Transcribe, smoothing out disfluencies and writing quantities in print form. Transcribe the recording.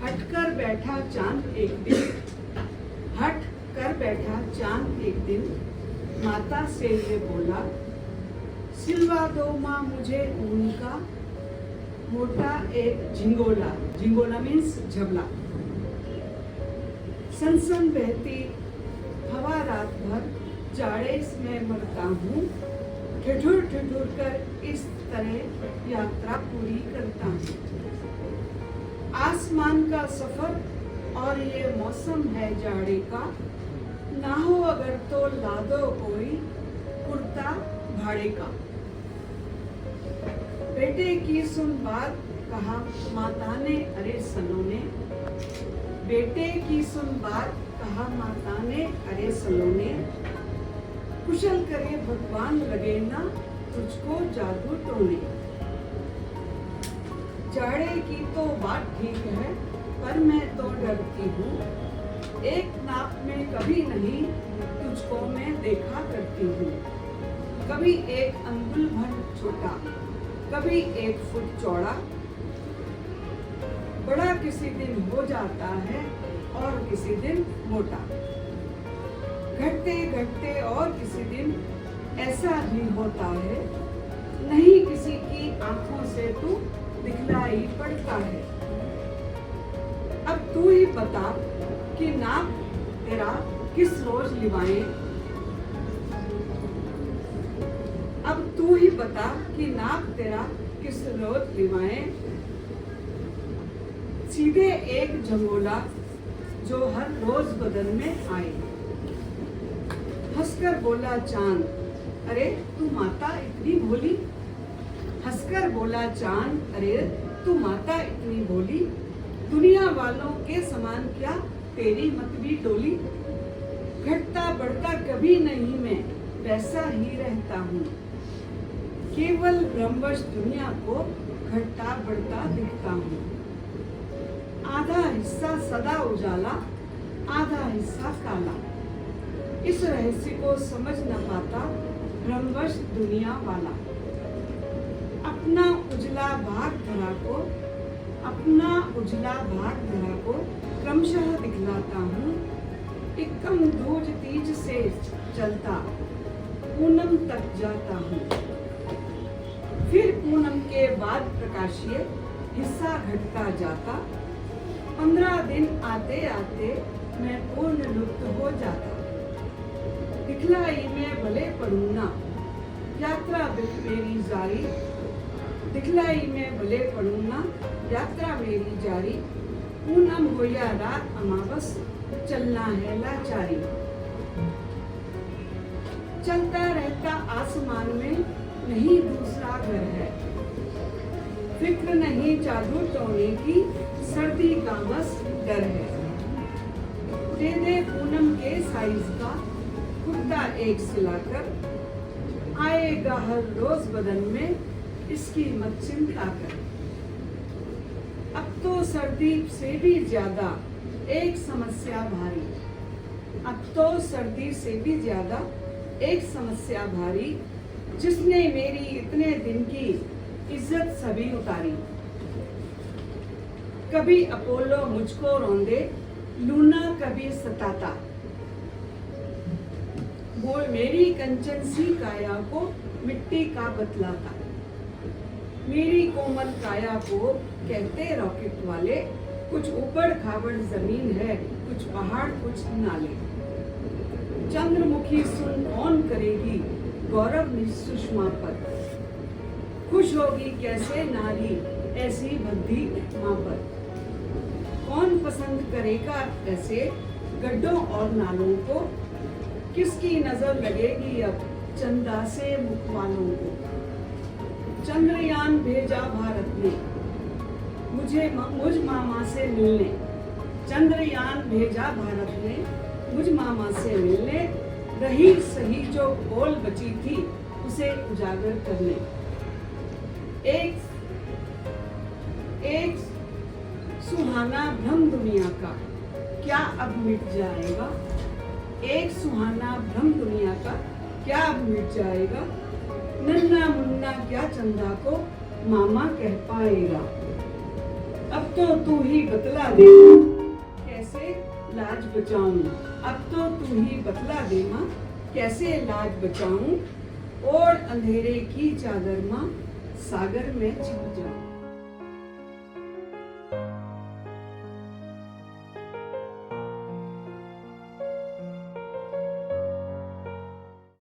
हट कर बैठा चांद एक दिन, हट कर बैठा चांद एक दिन, माता से ये बोला, सिलवा दो माँ मुझे ऊन का मोटा एक झिंगोला। झिंगोला मीन्स झबला। सनसन बहती हवा रात भर, जाड़े में मरता हूँ, ठिठुर ठिठुर कर इस तरह यात्रा पूरी करता हूँ। आसमान का सफर और ये मौसम है जाड़े का, ना हो अगर तो ला दो कोई कुर्ता भाड़े का। बेटे की सुन बात कहा माता ने अरे सनों ने, बेटे की सुन बात कहा माता ने अरे सनों ने, कुशल करे भगवान लगे ना तुझको जादू टोने। जाड़े की तो बात ठीक है पर मैं तो डरती हूँ, एक नाप में कभी नहीं तुझको मैं देखा करती हूँ। कभी एक अंगुल भर छोटा, कभी 1 फुट चौड़ा, बड़ा किसी दिन हो जाता है और किसी दिन मोटा। घटते घटते और किसी दिन ऐसा भी होता है, नहीं किसी की आंखों से तू दिखलाई पड़ता है। अब तू ही बता कि नाप तेरा किस रोज लिवाएं, अब तू ही बता कि नाप तेरा किस रोज लिवाएं। सीधे एक झंगोला जो हर रोज बदन में आए। हंसकर बोला चांद, अरे तू माता इतनी भोली। हंसकर बोला चांद, अरे तू माता इतनी भोली, दुनिया वालों के समान क्या तेरी मत भी डोली। घटता बढ़ता कभी नहीं मैं वैसा ही रहता हूँ, केवल भ्रमवश दुनिया को घटता बढ़ता दिखता हूँ। आधा हिस्सा सदा उजाला, आधा हिस्सा काला, इस रहस्य को समझ न पाता भ्रमवश दुनिया वाला। अपना उजला भाग धरा को, अपना उजला भाग धरा को क्रमशः दिखलाता हूँ। इक्कम दूज तीज से चलता पूनम तक जाता हूँ, फिर पूनम के बाद प्रकाशीय हिस्सा घटता जाता। 15 दिन आते आते मैं पूर्ण लुप्त हो जाता। दिखलाई में भले पढ़ूं ना, यात्रा मेरी जारी। दिखलाई में भले पढ़ूं ना, यात्रा मेरी जारी। पूनम हो या रात अमावस, चलना है लाचारी। चलता रहता आसमान में नहीं दूसरा घर है, फिक्र नहीं जादू टोने की, सर्दी का बस डर है। दे दे पूनम के साइज का कुर्ता एक सिलाकर, आएगा हर रोज बदन में इसकी मत चिंता कर। अब तो सर्दी से भी ज्यादा एक समस्या भारी, अब तो सर्दी से भी ज्यादा एक समस्या भारी, जिसने मेरी इतने दिन की इज्जत सभी उतारी। कभी अपोलो मुझको रोंदे, लूना कभी सताता, वो मेरी कंचन सी काया को मिट्टी का बतलाता। मेरी कोमल काया को कहते रॉकेट वाले, कुछ ऊबड़ खाबड़ जमीन है, कुछ पहाड़ कुछ नाले। चंद्रमुखी सुन कौन करेगी गौरव सुषमा पर, खुश होगी कैसे नारी ऐसी बद्धी माँ पर। कौन पसंद करेगा ऐसे गड्ढों और नालों को, किसकी नजर लगेगी अब चंदा से मुख वालों को। चंद्रयान भेजा भारत ने मुझ मामा से मिलने, चंद्रयान भेजा भारत ने मुझ मामा से मिलने। रही सही जो बोल बची थी उसे उजागर करने। एक सुहाना भ्रम दुनिया का क्या अब मिट जाएगा, एक सुहाना भ्रम दुनिया का क्या अब मिट जाएगा। नन्ना मुन्ना क्या चंदा को मामा कह पाएगा। अब तो तू ही बतला दे कैसे लाज बचाऊं, अब तो तू ही बतला दे माँ कैसे लाज बचाऊं, और अंधेरे की चादर माँ सागर में छिप जाऊं।